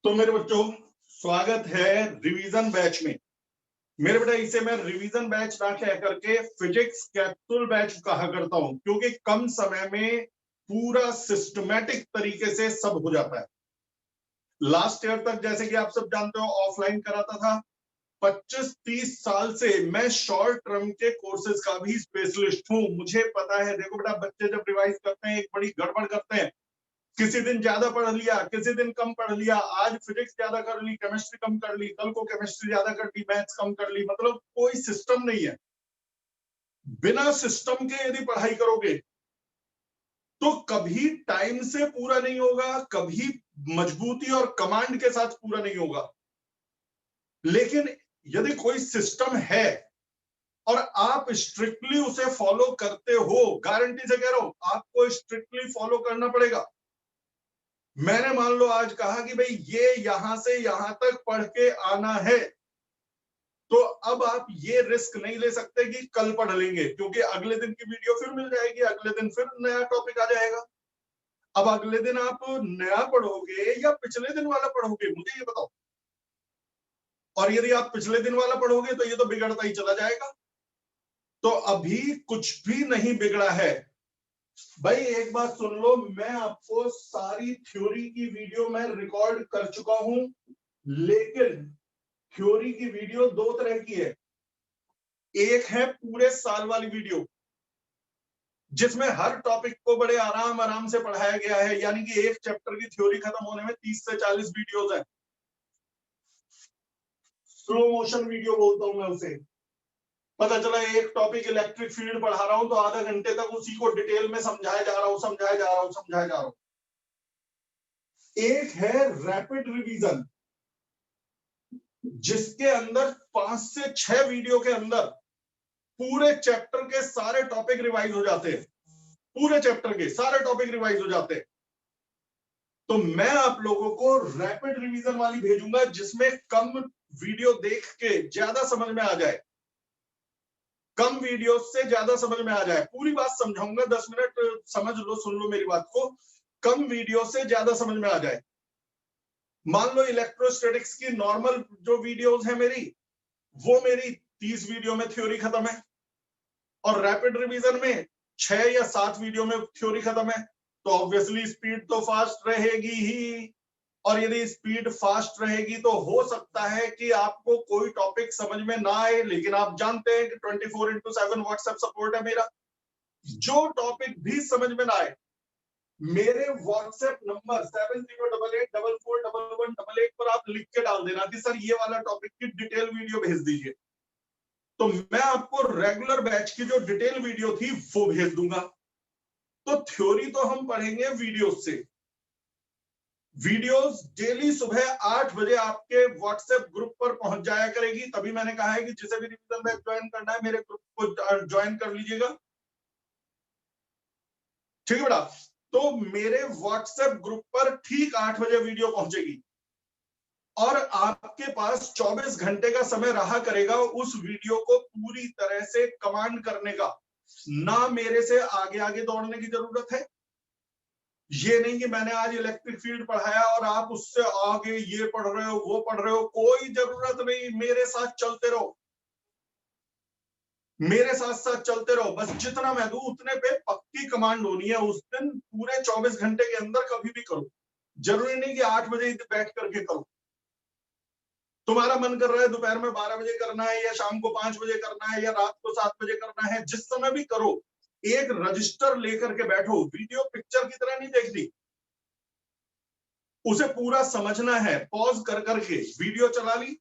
तो मेरे बच्चों, स्वागत है रिवीजन बैच में। मेरे बेटा, इसे मैं रिवीजन बैच ना कह करके फिजिक्स कैप्सूल बैच कहा करता हूं, क्योंकि कम समय में पूरा सिस्टमैटिक तरीके से सब हो जाता है। लास्ट ईयर तक, जैसे कि आप सब जानते हो, ऑफलाइन कराता था। 25-30 साल से मैं शॉर्ट टर्म के कोर्सेज का भी स्पेशलिस्ट हूं। मुझे पता है। देखो बेटा, बच्चे जब रिवाइज करते हैं एक बड़ी गड़बड़ करते हैं। किसी दिन ज्यादा पढ़ लिया, किसी दिन कम पढ़ लिया। आज फिजिक्स ज्यादा कर ली, केमिस्ट्री कम कर ली, कल को केमिस्ट्री ज्यादा कर ली, मैथ्स कम कर ली। मतलब कोई सिस्टम नहीं है। बिना सिस्टम के यदि पढ़ाई करोगे तो कभी टाइम से पूरा नहीं होगा, कभी मजबूती और कमांड के साथ पूरा नहीं होगा। लेकिन यदि कोई सिस्टम है और आप स्ट्रिक्टली उसे फॉलो करते हो, गारंटी से कह रहा हूं, आपको स्ट्रिक्टली फॉलो करना पड़ेगा। मैंने मान लो आज कहा कि भाई ये यहां से यहां तक पढ़ के आना है, तो अब आप ये रिस्क नहीं ले सकते कि कल पढ़ लेंगे, क्योंकि अगले दिन की वीडियो फिर मिल जाएगी, अगले दिन फिर नया टॉपिक आ जाएगा। अब अगले दिन आप नया पढ़ोगे या पिछले दिन वाला पढ़ोगे, मुझे ये बताओ। और यदि आप पिछले दिन वाला पढ़ोगे तो ये तो बिगड़ता ही चला जाएगा। तो अभी कुछ भी नहीं बिगड़ा है भाई। एक बात सुन लो, मैं आपको सारी थ्योरी की वीडियो मैं रिकॉर्ड कर चुका हूं, लेकिन थ्योरी की वीडियो दो तरह की है। एक है पूरे साल वाली वीडियो, जिसमें हर टॉपिक को बड़े आराम आराम से पढ़ाया गया है, यानी कि एक चैप्टर की थ्योरी खत्म होने में 30 से 40 वीडियोस हैं। स्लो मोशन वीडियो बोलता हूं मैं उसे। पता चला एक टॉपिक इलेक्ट्रिक फील्ड पढ़ा रहा हूं तो आधा घंटे तक उसी को डिटेल में समझाया जा रहा हूं। एक है रैपिड रिवीजन, जिसके अंदर 5 से 6 वीडियो के अंदर पूरे चैप्टर के सारे टॉपिक रिवाइज हो जाते हैं। पूरे चैप्टर के सारे टॉपिक रिवाइज हो जाते हैं। तो मैं आप लोगों को रैपिड रिवीजन वाली भेजूंगा, जिसमें कम वीडियो देख के ज्यादा समझ में आ जाए, कम वीडियो से ज्यादा समझ में आ जाए। पूरी बात समझाऊंगा, 10 मिनट समझ लो, सुन लो मेरी बात को। कम वीडियो से ज्यादा समझ में आ जाए। मान लो इलेक्ट्रोस्टैटिक्स की नॉर्मल जो वीडियोस है मेरी, वो मेरी 30 वीडियो में थ्योरी खत्म है, और रैपिड रिवीजन में 6 या 7 वीडियो में थ्योरी खत्म है। तो ऑब्वियसली स्पीड तो फास्ट रहेगी ही, और यदि स्पीड फास्ट रहेगी तो हो सकता है कि आपको कोई टॉपिक समझ में ना आए, लेकिन आप जानते हैं कि 24/7 व्हाट्सएप सपोर्ट है मेरा। जो टॉपिक भी समझ में ना आए, मेरे व्हाट्सएप नंबर 7088441188 पर आप लिख के डाल देना कि सर ये वाला टॉपिक की डिटेल वीडियो भेज दीजिए। तो मैं आपको रेगुलर बैच की जो डिटेल वीडियो थी वो भेज दूंगा। तो थ्योरी तो हम पढ़ेंगे वीडियोस से। वीडियोस डेली सुबह 8 बजे आपके व्हाट्सएप ग्रुप पर पहुंच जाया करेगी। तभी मैंने कहा है कि जिसे भी रिवीजन बैच ज्वाइन करना है, मेरे ग्रुप को ज्वाइन कर लीजिएगा। ठीक है बेटा। तो मेरे व्हाट्सएप ग्रुप पर ठीक 8 बजे वीडियो पहुंचेगी, और आपके पास 24 घंटे का समय रहा करेगा उस वीडियो को पूरी तरह से कमांड करने का। ना मेरे से आगे आगे दौड़ने की जरूरत है। ये नहीं कि मैंने आज इलेक्ट्रिक फील्ड पढ़ाया और आप उससे आगे ये पढ़ रहे हो, वो पढ़ रहे हो, कोई जरूरत नहीं। मेरे साथ चलते रहो, मेरे साथ साथ चलते रहो। बस जितना मैं दूं उतने पे पक्की कमांड होनी है उस दिन। पूरे 24 घंटे के अंदर कभी भी करो। जरूरी नहीं कि 8 बजे बैठ करके करो। तुम्हारा मन कर रहा है दोपहर में 12 बजे करना है, या शाम को 5 बजे करना है, या रात को 7 बजे करना है, जिस समय भी करो। एक रजिस्टर लेकर के बैठो। वीडियो पिक्चर की तरह नहीं देखनी, उसे पूरा समझना है। पॉज कर करके वीडियो चला ली,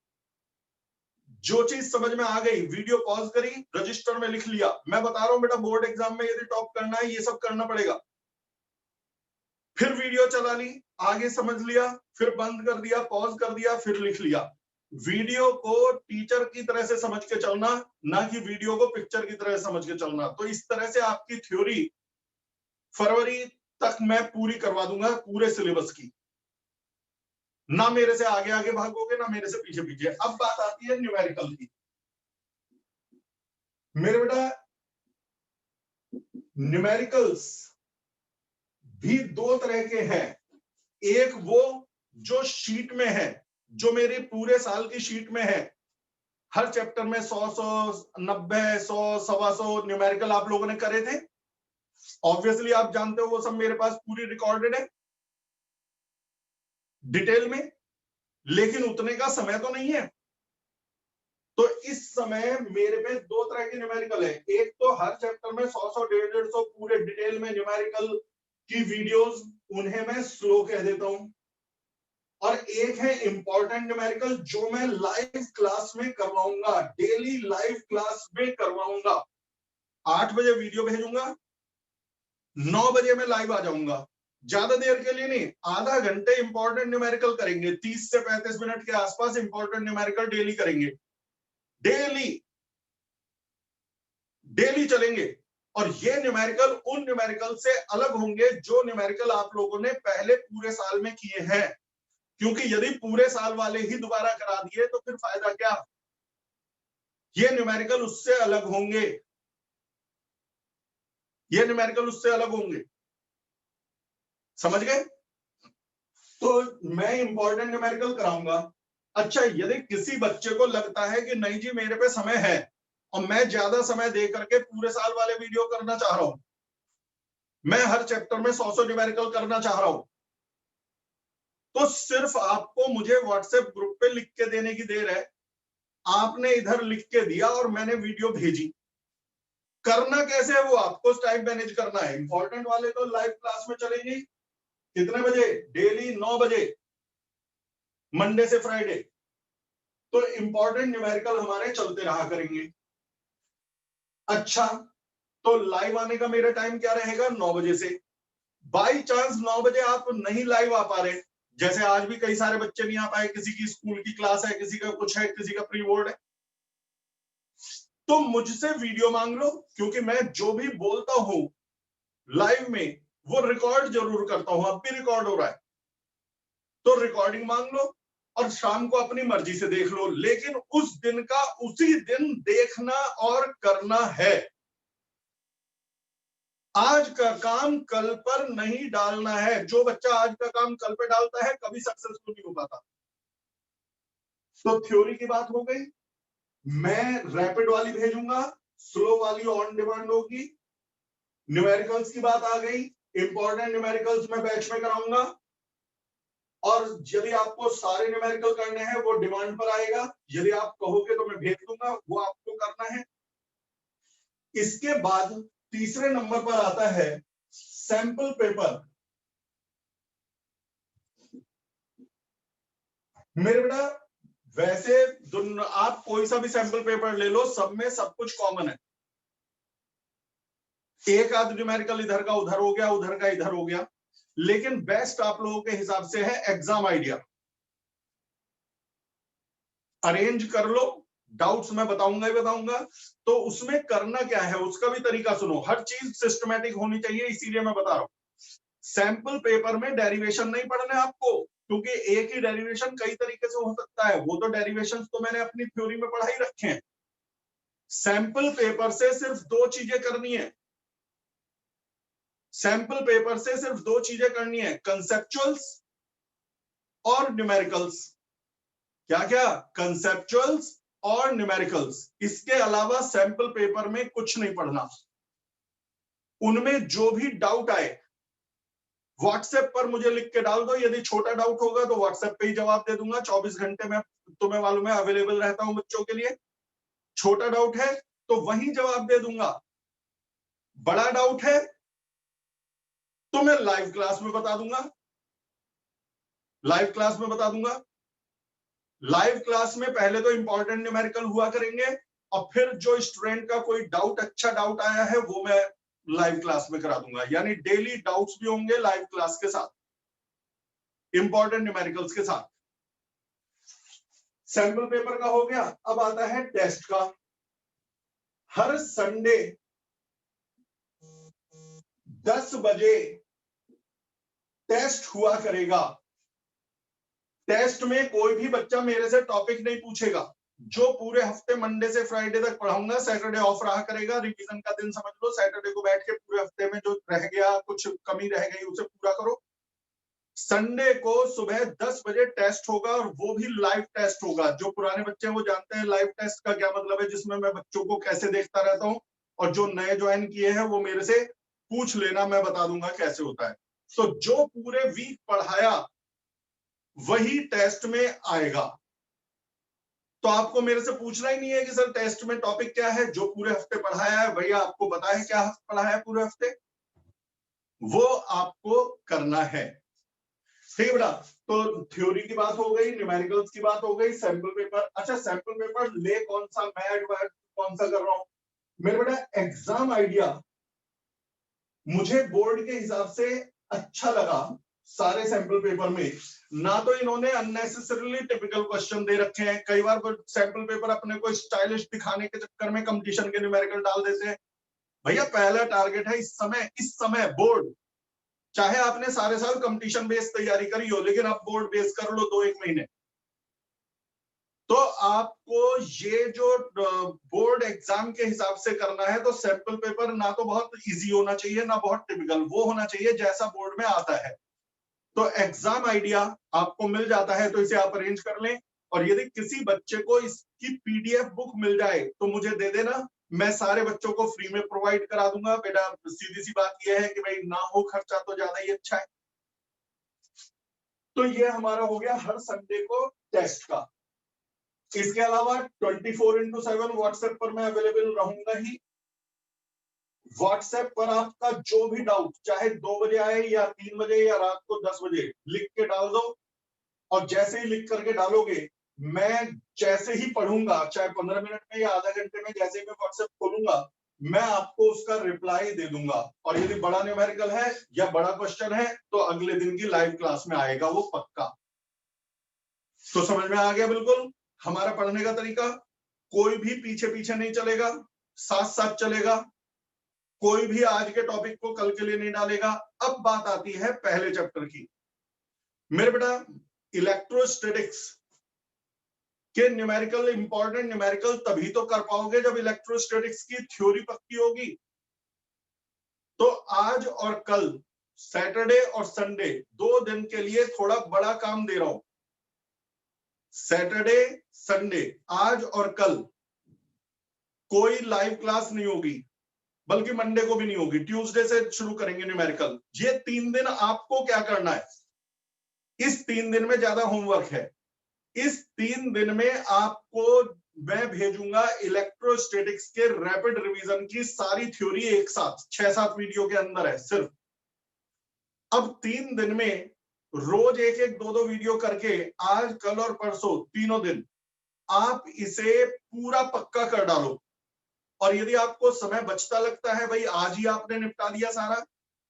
जो चीज समझ में आ गई वीडियो पॉज करी, रजिस्टर में लिख लिया। मैं बता रहा हूं बेटा, बोर्ड एग्जाम में यदि टॉप करना है ये सब करना पड़ेगा। फिर वीडियो चला ली, आगे समझ लिया, फिर बंद कर दिया, पॉज कर दिया, फिर लिख लिया। वीडियो को टीचर की तरह से समझ के चलना, ना कि वीडियो को पिक्चर की तरह समझ के चलना। तो इस तरह से आपकी थ्योरी फरवरी तक मैं पूरी करवा दूंगा, पूरे सिलेबस की। ना मेरे से आगे आगे भागोगे, ना मेरे से पीछे पीछे। अब बात आती है न्यूमेरिकल की। मेरे बेटा, न्यूमेरिकल्स भी दो तरह के हैं। एक वो जो शीट में है, जो मेरी पूरे साल की शीट में है, हर चैप्टर में 100, 90, 100, 125 न्यूमेरिकल आप लोगों ने करे थे। ऑब्वियसली आप जानते हो वो सब मेरे पास पूरी रिकॉर्डेड है डिटेल में, लेकिन उतने का समय तो नहीं है। तो इस समय मेरे पे दो तरह के न्यूमेरिकल है। एक तो हर चैप्टर में 100, 150 पूरे डिटेल में न्यूमेरिकल की वीडियोस, उन्हें मैं स्लो कह देता हूं। और एक है इंपॉर्टेंट न्यूमेरिकल जो मैं लाइव क्लास में करवाऊंगा, डेली लाइव क्लास में करवाऊंगा। 8 बजे वीडियो भेजूंगा, 9 बजे मैं लाइव आ जाऊंगा। ज्यादा देर के लिए नहीं, आधा घंटे इंपॉर्टेंट न्यूमेरिकल करेंगे, 30 से 35 मिनट के आसपास इंपॉर्टेंट न्यूमेरिकल डेली करेंगे। डेली डेली चलेंगे। और ये न्यूमेरिकल उन न्यूमेरिकल से अलग होंगे जो न्यूमेरिकल आप लोगों ने पहले पूरे साल में किए हैं, क्योंकि यदि पूरे साल वाले ही दोबारा करा दिए तो फिर फायदा क्या। ये न्यूमेरिकल उससे अलग होंगे, ये न्यूमेरिकल उससे अलग होंगे, समझ गए। तो मैं इंपॉर्टेंट न्यूमेरिकल कराऊंगा। अच्छा, यदि किसी बच्चे को लगता है कि नहीं जी मेरे पे समय है और मैं ज्यादा समय दे करके पूरे साल वाले वीडियो करना चाह रहा हूं, मैं हर चैप्टर में 100 न्यूमेरिकल करना चाह रहा हूं, तो सिर्फ आपको मुझे व्हाट्सएप ग्रुप पे लिख के देने की देर है। आपने इधर लिख के दिया और मैंने वीडियो भेजी। करना कैसे है वो आपको टाइम मैनेज करना है। इंपॉर्टेंट वाले तो लाइव क्लास में चलेंगे, कितने बजे, डेली 9 बजे, मंडे से फ्राइडे। तो इंपॉर्टेंट न्यूमेरिकल हमारे चलते रहा करेंगे। अच्छा, तो लाइव आने का मेरा टाइम क्या रहेगा, 9 बजे से। बाई चांस 9 बजे आप नहीं लाइव आ पा रहे, जैसे आज भी कई सारे बच्चे नहीं आ पाए, किसी की स्कूल की क्लास है, किसी का कुछ है, किसी का प्री बोर्ड है, तो मुझसे वीडियो मांग लो, क्योंकि मैं जो भी बोलता हूं लाइव में वो रिकॉर्ड जरूर करता हूं। अब भी रिकॉर्ड हो रहा है, तो रिकॉर्डिंग मांग लो और शाम को अपनी मर्जी से देख लो, लेकिन उस दिन का उसी दिन देखना और करना है। आज का काम कल पर नहीं डालना है। जो बच्चा आज का काम कल पे डालता है कभी सक्सेसफुल नहीं हो पाता। तो थ्योरी की बात हो गई, मैं रैपिड वाली भेजूंगा, स्लो वाली ऑन डिमांड होगी। न्यूमेरिकल्स की बात आ गई, इंपॉर्टेंट न्यूमेरिकल्स मैं बैच में कराऊंगा, और यदि आपको सारे न्यूमेरिकल करने हैं वो डिमांड पर आएगा। यदि आप कहोगे तो मैं भेज दूंगा, वो आपको करना है। इसके बाद तीसरे नंबर पर आता है सैंपल पेपर। मेरे बेटा वैसे आप कोई सा भी सैंपल पेपर ले लो, सब में सब कुछ कॉमन है। एक आध न्यूमेरिकल इधर का उधर हो गया, उधर का इधर हो गया, लेकिन बेस्ट आप लोगों के हिसाब से है एग्जाम आइडिया। अरेंज कर लो, डाउट्स मैं बताऊंगा ही बताऊंगा। तो उसमें करना क्या है उसका भी तरीका सुनो, हर चीज सिस्टमेटिक होनी चाहिए, इसीलिए मैं बता रहा हूं। सैंपल पेपर में डेरिवेशन नहीं पढ़ना है आपको, क्योंकि एक ही डेरिवेशन कई तरीके से हो सकता है। वो तो डेरिवेशन तो मैंने अपनी थ्योरी में पढ़ा ही रखे हैं। सैंपल पेपर से सिर्फ दो चीजें करनी है, सैंपल पेपर से सिर्फ दो चीजें करनी है, कंसेप्चुअल्स और न्यूमेरिकल्स। क्या क्या, कंसेप्चुअल्स और न्यूमेरिकल्स। इसके अलावा सैंपल पेपर में कुछ नहीं पढ़ना। उनमें जो भी डाउट आए व्हाट्सएप पर मुझे लिख के डाल दो। यदि छोटा डाउट होगा तो व्हाट्सएप पे ही जवाब दे दूंगा। 24 घंटे में तुम्हें मालूम है अवेलेबल रहता हूं बच्चों के लिए। छोटा डाउट है तो वहीं जवाब दे दूंगा, बड़ा डाउट है तो मैं लाइव क्लास में बता दूंगा, लाइव क्लास में बता दूंगा। लाइव क्लास में पहले तो इंपॉर्टेंट न्यूमेरिकल हुआ करेंगे, और फिर जो स्टूडेंट का कोई डाउट, अच्छा डाउट आया है, वो मैं लाइव क्लास में करा दूंगा। यानी डेली डाउट्स भी होंगे लाइव क्लास के साथ, इंपॉर्टेंट न्यूमेरिकल्स के साथ। सैंपल पेपर का हो गया, अब आता है टेस्ट का। हर संडे 10 बजे टेस्ट हुआ करेगा। टेस्ट में कोई भी बच्चा मेरे से टॉपिक नहीं पूछेगा। जो पूरे हफ्ते मंडे से फ्राइडे तक पढ़ाऊंगा, सैटरडे ऑफ रहा करेगा, रिवीजन का दिन समझ लो। सैटरडे को बैठ के पूरे हफ्ते में जो रह गया, कुछ कमी रह गई, उसे पूरा करो। संडे को सुबह 10 बजे टेस्ट होगा और वो भी लाइव टेस्ट होगा। जो पुराने बच्चे हैं वो जानते हैं लाइव टेस्ट का क्या मतलब है, जिसमें मैं बच्चों को कैसे देखता रहता हूं, और जो नए ज्वाइन किए हैं वो मेरे से पूछ लेना, मैं बता दूंगा कैसे होता है। तो जो पूरे वीक पढ़ाया वही टेस्ट में आएगा। तो आपको मेरे से पूछना ही नहीं है कि सर टेस्ट में टॉपिक क्या है, जो पूरे हफ्ते पढ़ाया है भैया आपको पता है क्या पढ़ाया है पूरे हफ्ते, वो आपको करना है। ठीक है बेटा, तो थ्योरी की बात हो गई, न्यूमेरिकल्स की बात हो गई, सैंपल पेपर। अच्छा सैंपल पेपर ले कौन सा, मैं एडवाइस कौन सा कर रहा हूं मेरे बेटा, एग्जाम आइडिया मुझे बोर्ड के हिसाब से अच्छा लगा। सारे सैंपल पेपर में ना तो इन्होंने अननेसेसरीली टिपिकल क्वेश्चन दे रखे हैं, कई बार सैंपल पेपर अपने को स्टाइलिश दिखाने के चक्कर में कंपटीशन के न्यूमेरिकल डाल देते हैं। भैया पहला टारगेट है इस समय बोर्ड, चाहे आपने सारे साल कंपटीशन बेस्ड तैयारी करी हो, लेकिन आप बोर्ड बेस कर लो 2-1 महीने, तो आपको ये जो बोर्ड एग्जाम के हिसाब से करना है, तो सैंपल पेपर ना तो बहुत इजी होना चाहिए ना बहुत टिपिकल, वो होना चाहिए जैसा बोर्ड में आता है। तो एग्जाम आइडिया आपको मिल जाता है तो इसे आप अरेंज कर लें, और यदि किसी बच्चे को इसकी पीडीएफ बुक मिल जाए तो मुझे दे देना, मैं सारे बच्चों को फ्री में प्रोवाइड करा दूंगा। बेटा सीधी सी बात यह है कि भाई ना हो खर्चा तो ज्यादा ही अच्छा है। तो ये हमारा हो गया हर संडे को टेस्ट का। इसके अलावा 24/7 व्हाट्सएप पर मैं अवेलेबल रहूंगा ही। व्हाट्सएप पर आपका जो भी डाउट, चाहे 2 बजे आए या 3 बजे या रात को 10 बजे, लिख के डाल दो, और जैसे ही लिख करके डालोगे, मैं जैसे ही पढ़ूंगा, चाहे 15 मिनट में या आधा घंटे में, जैसे ही मैं व्हाट्सएप खोलूंगा मैं आपको उसका रिप्लाई दे दूंगा। और यदि बड़ा न्यूमेरिकल है या बड़ा क्वेश्चन है तो अगले दिन की लाइव क्लास में आएगा वो पक्का। तो समझ में आ गया बिल्कुल हमारा पढ़ने का तरीका। कोई भी पीछे पीछे नहीं चलेगा, साथ साथ चलेगा, कोई भी आज के टॉपिक को कल के लिए नहीं डालेगा। अब बात आती है पहले चैप्टर की। मेरे बेटा इलेक्ट्रोस्टैटिक्स के न्यूमेरिकल, इंपॉर्टेंट न्यूमेरिकल तभी तो कर पाओगे जब इलेक्ट्रोस्टैटिक्स की थ्योरी पक्की होगी। तो आज और कल, सैटरडे और संडे, 2 दिन के लिए थोड़ा बड़ा काम दे रहा हूं। सैटरडे संडे, आज और कल कोई लाइव क्लास नहीं होगी, बल्कि मंडे को भी नहीं होगी, ट्यूसडे से शुरू करेंगे न्यूमेरिकल। ये 3 दिन आपको क्या करना है, इस 3 दिन में ज्यादा होमवर्क है। इस 3 दिन में आपको मैं भेजूंगा इलेक्ट्रोस्टैटिक्स के रैपिड रिवीजन की सारी थ्योरी एक साथ, 6-7 वीडियो के अंदर है सिर्फ। अब 3 दिन में रोज 1-1, 2-2 वीडियो करके, आज कल और परसों तीनों दिन आप इसे पूरा पक्का कर डालो। और यदि आपको समय बचता लगता है, भाई आज ही आपने निपटा दिया सारा,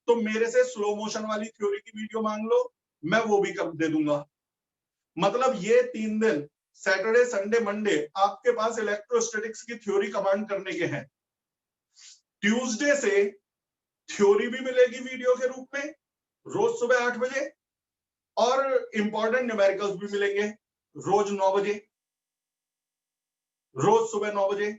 तो मेरे से स्लो मोशन वाली थ्योरी की वीडियो मांग लो, मैं वो भी कर दे दूंगा। मतलब ये 3 दिन, सैटरडे संडे मंडे, आपके पास इलेक्ट्रोस्टैटिक्स की थ्योरी कमांड करने के हैं। ट्यूसडे से थ्योरी भी मिलेगी वीडियो के रूप में रोज सुबह 8 बजे, और इंपॉर्टेंट न्यूमेरिकल्स भी मिलेंगे रोज 9 बजे, रोज सुबह 9 बजे।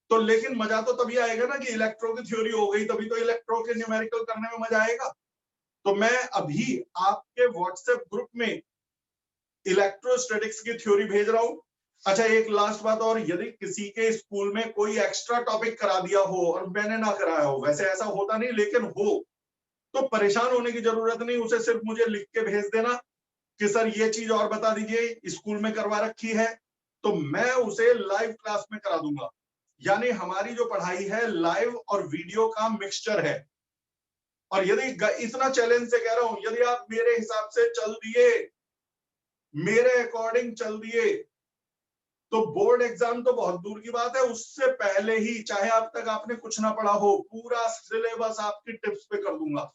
तो लेकिन मजा तो तभी आएगा ना कि इलेक्ट्रो की थ्योरी हो गई, तभी तो इलेक्ट्रो के न्यूमेरिकल करने में मजा आएगा। तो मैं अभी आपके व्हाट्सएप ग्रुप में इलेक्ट्रोस्टैटिक्स की थ्योरी भेज रहा हूं। अच्छा एक लास्ट बात और, यदि किसी के स्कूल में कोई एक्स्ट्रा टॉपिक करा दिया हो और मैंने ना कराया हो, वैसे ऐसा होता नहीं लेकिन हो, तो परेशान होने की जरूरत नहीं, उसे सिर्फ मुझे लिख के भेज देना कि सर ये चीज और बता दीजिए, स्कूल में करवा रखी है, तो मैं उसे लाइव क्लास में करा दूंगा। यानी हमारी जो पढ़ाई है लाइव और वीडियो का मिक्सचर है। और यदि इतना चैलेंज से कह रहा हूं, यदि आप मेरे हिसाब से चल दिए, मेरे अकॉर्डिंग चल दिए, तो बोर्ड एग्जाम तो बहुत दूर की बात है, उससे पहले ही, चाहे अब तक आपने कुछ ना पढ़ा हो, पूरा सिलेबस आपकी टिप्स पे कर दूंगा।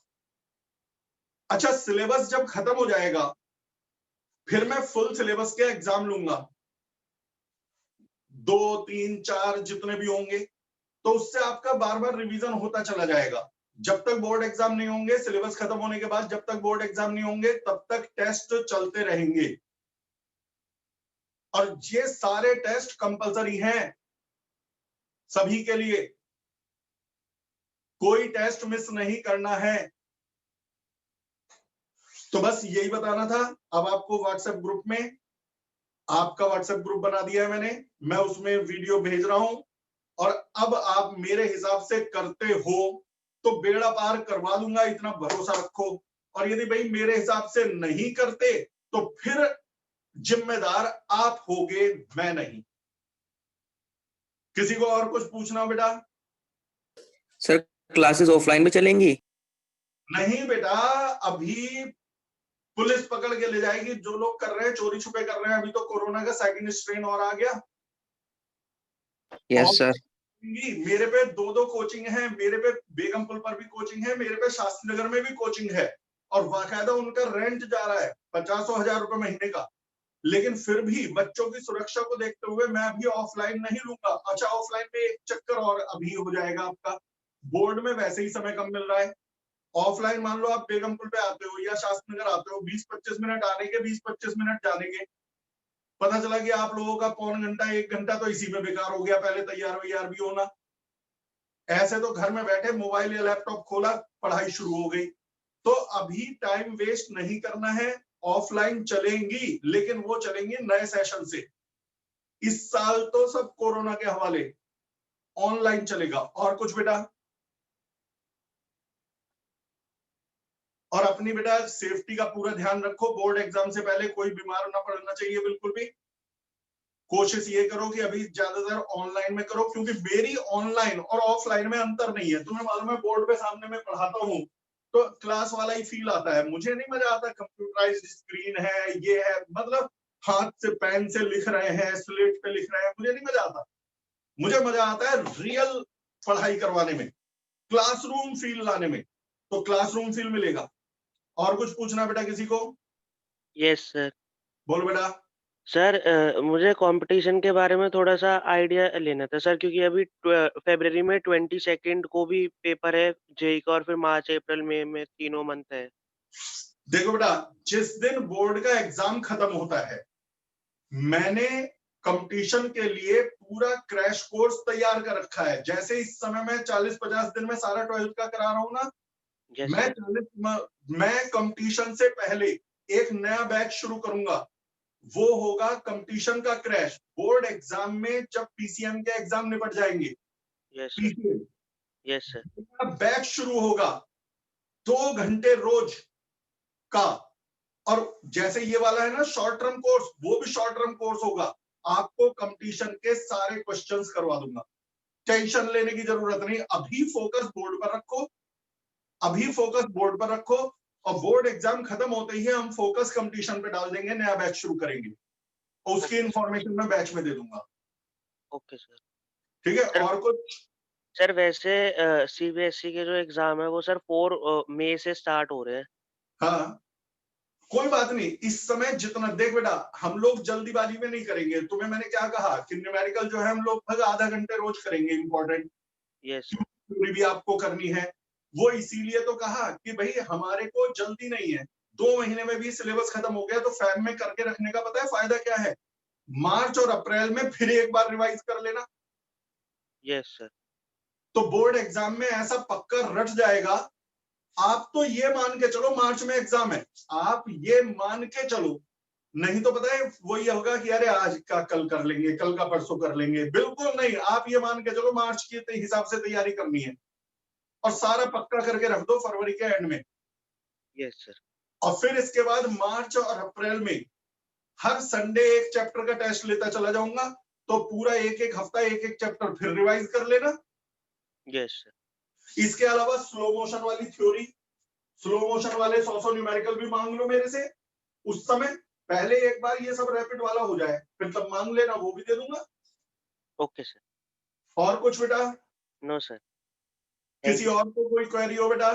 अच्छा सिलेबस जब खत्म हो जाएगा, फिर मैं फुल सिलेबस के एग्जाम लूंगा, 2, 3, 4 जितने भी होंगे, तो उससे आपका बार बार रिवीजन होता चला जाएगा। जब तक बोर्ड एग्जाम नहीं होंगे, सिलेबस खत्म होने के बाद जब तक बोर्ड एग्जाम नहीं होंगे, तब तक टेस्ट चलते रहेंगे। और ये सारे टेस्ट कंपलसरी हैं सभी के लिए, कोई टेस्ट मिस नहीं करना है। तो बस यही बताना था। अब आपको व्हाट्सएप ग्रुप में, आपका व्हाट्सएप ग्रुप बना दिया है मैंने, मैं उसमें वीडियो भेज रहा हूं, और अब आप मेरे हिसाब से करते हो तो बेड़ा पार करवा दूंगा, इतना भरोसा रखो। और यदि भाई मेरे हिसाब से नहीं करते तो फिर जिम्मेदार आप होगे, मैं नहीं। किसी को और कुछ पूछना बेटा? सर क्लासेस ऑफलाइन में चलेंगी? नहीं बेटा, अभी पुलिस पकड़ के ले जाएगी। जो लोग कर रहे हैं चोरी छुपे कर रहे हैं, अभी तो कोरोना का सेकंड स्ट्रेन और आ गया। Yes sir. मेरे पे 2-2 कोचिंग है, मेरे पे बेगमपुर पर भी कोचिंग है, मेरे पे शास्त्री नगर में भी कोचिंग है, और बाकायदा उनका रेंट जा रहा है 50,000 रुपए महीने का। लेकिन फिर भी बच्चों की सुरक्षा को देखते हुए मैं अभी ऑफलाइन नहीं लूंगा। अच्छा, ऑफलाइन में एक चक्कर और अभी हो जाएगा आपका, बोर्ड में वैसे ही समय कम मिल रहा है। ऑफलाइन मान लो आप बेगमपुर पे आते हो या शास्त्री नगर आते हो, 20-25 मिनट आने के, 20-25 मिनट जाने के, पता चला कि आप लोगों का पौन घंटा 1 घंटा तो इसी में बेकार हो गया। पहले तैयार वैयार भी होना, ऐसे तो घर में बैठे मोबाइल या लैपटॉप खोला, पढ़ाई शुरू हो गई। तो अभी टाइम वेस्ट नहीं करना है। ऑफलाइन चलेंगी, लेकिन वो चलेंगी नए सेशन से। इस साल तो सब कोरोना के हवाले, ऑनलाइन चलेगा। और कुछ बेटा? और अपनी बेटा सेफ्टी का पूरा ध्यान रखो। बोर्ड एग्जाम से पहले कोई बीमार ना पड़ना चाहिए बिल्कुल भी। कोशिश ये करो कि अभी ज्यादातर ऑनलाइन में करो, क्योंकि मेरी ऑनलाइन और ऑफलाइन में अंतर नहीं है। तुम्हें मालूम है, बोर्ड पे सामने में पढ़ाता हूँ तो क्लास वाला ही फील आता है। मुझे नहीं मजा आता, कंप्यूटराइज्ड स्क्रीन है, ये है, मतलब हाथ से पेन से लिख रहे हैं, स्लेट पे लिख रहे हैं, मुझे नहीं मजा आता। मुझे मजा आता है रियल पढ़ाई करवाने में, क्लासरूम फील लाने में। तो क्लासरूम फील मिलेगा। और कुछ पूछना बेटा किसी को? Yes sir. बोल बेटा। सर मुझे कंपटीशन के बारे में थोड़ा सा आइडिया लेना था सर, क्योंकि अभी फरवरी में 22 को भी पेपर है जेई का, और फिर मार्च अप्रैल मई में तीनों मंथ है। देखो बेटा, जिस दिन बोर्ड का एग्जाम खत्म होता है, मैंने कंपटीशन के लिए पूरा क्रैश कोर्स तैयार कर रखा है। जैसे इस समय मैं 40-50 दिन में सारा 12th का करा रहा हूं ना, यस मैं सर। मैं कंपटीशन से पहले एक नया बैच शुरू करूंगा। वो होगा कंपटीशन का क्रैश। बोर्ड एग्जाम में जब पीसीएम के एग्जाम निपट जाएंगे, yes sir. PCM yes sir. Batch शुरू होगा 2 घंटे रोज का। और जैसे ये वाला है ना शॉर्ट टर्म कोर्स, वो भी शॉर्ट टर्म कोर्स होगा। आपको कंपटीशन के सारे क्वेश्चंस करवा दूंगा, टेंशन लेने की जरूरत नहीं। अभी फोकस बोर्ड पर रखो, अभी फोकस बोर्ड पर रखो, और बोर्ड एग्जाम खत्म होते ही हम फोकस कंपटीशन पे डाल देंगे, नया बैच शुरू करेंगे, और उसकी इंफॉर्मेशन मैं बैच में दे दूंगा। Okay sir. ठीक है? सर, और कुछ? सर वैसे सीबीएसई के जो एग्जाम है वो सर 4 मई से स्टार्ट हो रहे हैं। हाँ, कोई बात नहीं। इस समय जितना, देख बेटा, हम लोग जल्दीबाजी में नहीं करेंगे। तुम्हें मैंने क्या कहा कि न्यूमेरिकल जो है हम लोग आधा घंटे रोज करेंगे, इंपॉर्टेंट यस सर। थ्योरी भी आपको करनी है। वो इसीलिए तो कहा कि भाई हमारे को जल्दी नहीं है। 2 महीने में भी सिलेबस खत्म हो गया, तो फैब में करके रखने का पता है फायदा क्या है? मार्च और अप्रैल में फिर एक बार रिवाइज कर लेना। Yes sir. तो बोर्ड एग्जाम में ऐसा पक्का रट जाएगा। आप तो ये मान के चलो मार्च में एग्जाम है, आप ये मान के चलो। नहीं तो पता है वही होगा कि अरे आज का कल कर लेंगे, कल का परसों कर लेंगे। बिल्कुल नहीं, आप ये मान के चलो मार्च के हिसाब से तैयारी करनी है, और सारा पक्का करके रख दो फरवरी के एंड में। Yes sir. और फिर इसके बाद मार्च और अप्रैल में हर संडे एक चैप्टर का टेस्ट लेता चला जाऊंगा। तो पूरा एक हफ्ता एक चैप्टर फिर रिवाइज कर लेना। Yes sir. इसके अलावा स्लो मोशन वाली थ्योरी, स्लो मोशन वाले 100 न्यूमेरिकल भी मांग लो मेरे से। उस समय पहले एक बार ये सब रैपिड वाला हो जाए, फिर तब मांग लेना, वो भी दे दूंगा। Okay sir. और कुछ बेटा? No sir. किसी और को कोई क्वेरी हो बेटा?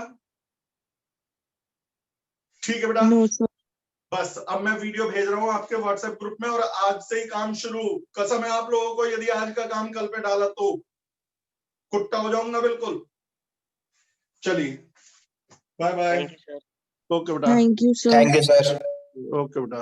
ठीक है बेटा। No sir. बस अब मैं वीडियो भेज रहा हूँ आपके व्हाट्सएप ग्रुप में, और आज से ही काम शुरू। कसम है आप लोगों को, यदि आज का काम कल पे डाला तो कुट्टा हो जाऊंगा बिल्कुल। चलिए, bye bye. Thank you sir. Okay बेटा। Thank you sir. Thank you sir. Okay बेटा।